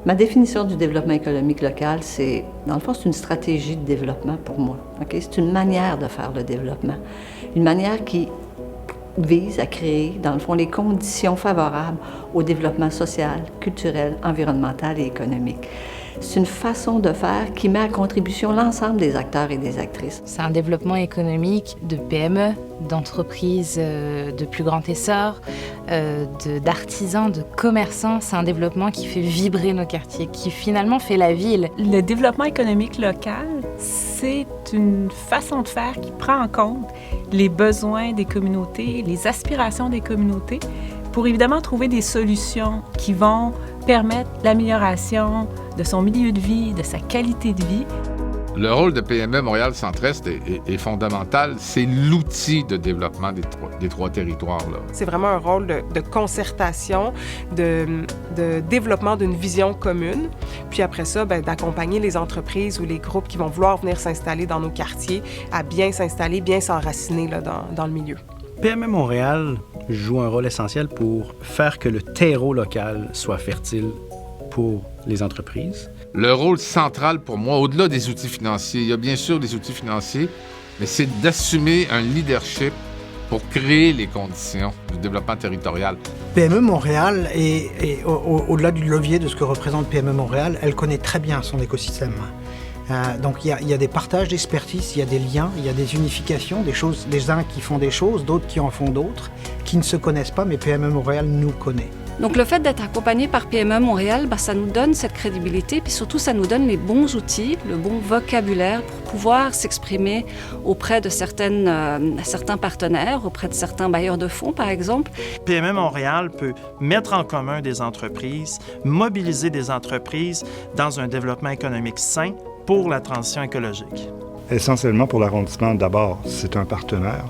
Ma définition du développement économique local, c'est, dans le fond, c'est une stratégie de développement pour moi. Okay? C'est une manière de faire le développement. Une manière qui vise à créer, dans le fond, les conditions favorables au développement social, culturel, environnemental et économique. C'est une façon de faire qui met à contribution l'ensemble des acteurs et des actrices. C'est un développement économique de PME, d'entreprises de plus grand essor, d'artisans, de commerçants. C'est un développement qui fait vibrer nos quartiers, qui finalement fait la ville. Le développement économique local, c'est une façon de faire qui prend en compte les besoins des communautés, les aspirations des communautés, pour évidemment trouver des solutions qui vont permettre l'amélioration de son milieu de vie, de sa qualité de vie. Le rôle de PME Montréal-Centre-Est est fondamental. C'est l'outil de développement des trois territoires, là. C'est vraiment un rôle de concertation, de développement d'une vision commune. Puis après ça, d'accompagner les entreprises ou les groupes qui vont vouloir venir s'installer dans nos quartiers à bien s'installer, bien s'enraciner là, dans le milieu. PME Montréal joue un rôle essentiel pour faire que le terreau local soit fertile pour les entreprises. Le rôle central pour moi, au-delà des outils financiers, il y a bien sûr des outils financiers, mais c'est d'assumer un leadership pour créer les conditions du développement territorial. PME Montréal, au-delà du levier de ce que représente PME Montréal, elle connaît très bien son écosystème. Donc il y a des partages d'expertise, il y a des liens, il y a des unifications, des choses, les uns qui font des choses, d'autres qui en font d'autres, qui ne se connaissent pas, mais PME Montréal nous connaît. Donc le fait d'être accompagné par PME Montréal, ça nous donne cette crédibilité, puis surtout ça nous donne les bons outils, le bon vocabulaire pour pouvoir s'exprimer auprès de certains partenaires, auprès de certains bailleurs de fonds par exemple. PME Montréal peut mettre en commun des entreprises, mobiliser des entreprises dans un développement économique sain pour la transition écologique. Essentiellement pour l'arrondissement, d'abord, c'est un partenaire,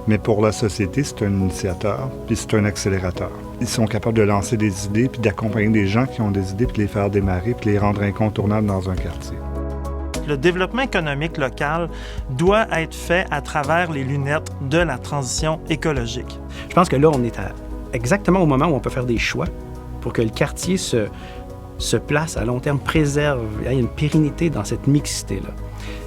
mais pour la société, c'est un initiateur, puis c'est un accélérateur. Ils sont capables de lancer des idées, puis d'accompagner des gens qui ont des idées, puis les faire démarrer, puis les rendre incontournables dans un quartier. Le développement économique local doit être fait à travers les lunettes de la transition écologique. Je pense que là, on est exactement au moment où on peut faire des choix pour que le quartier se place à long terme, préserve, il y a une pérennité dans cette mixité-là.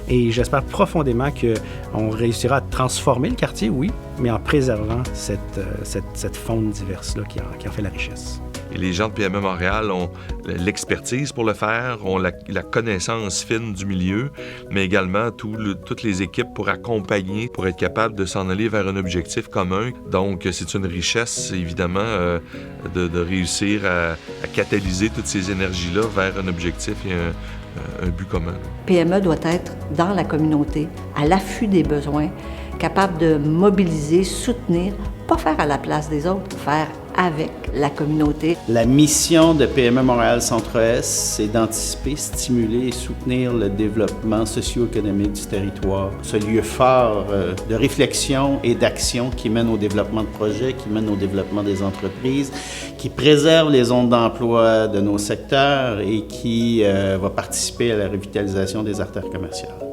Et j'espère profondément qu'on réussira à transformer le quartier, oui, mais en préservant cette faune diverse-là qui en fait la richesse. Et les gens de PME Montréal ont l'expertise pour le faire, ont la connaissance fine du milieu, mais également toutes les équipes pour accompagner, pour être capable de s'en aller vers un objectif commun. Donc, c'est une richesse, évidemment, de réussir à catalyser toutes ces énergies-là vers un objectif et un but commun. PME doit être dans la communauté, à l'affût des besoins, capable de mobiliser, soutenir, pas faire à la place des autres, faire avec la communauté. La mission de PME Montréal Centre-Est, c'est d'anticiper, stimuler et soutenir le développement socio-économique du territoire. Ce lieu fort de réflexion et d'action qui mène au développement de projets, qui mène au développement des entreprises, qui préserve les zones d'emploi de nos secteurs et qui va participer à la revitalisation des artères commerciales.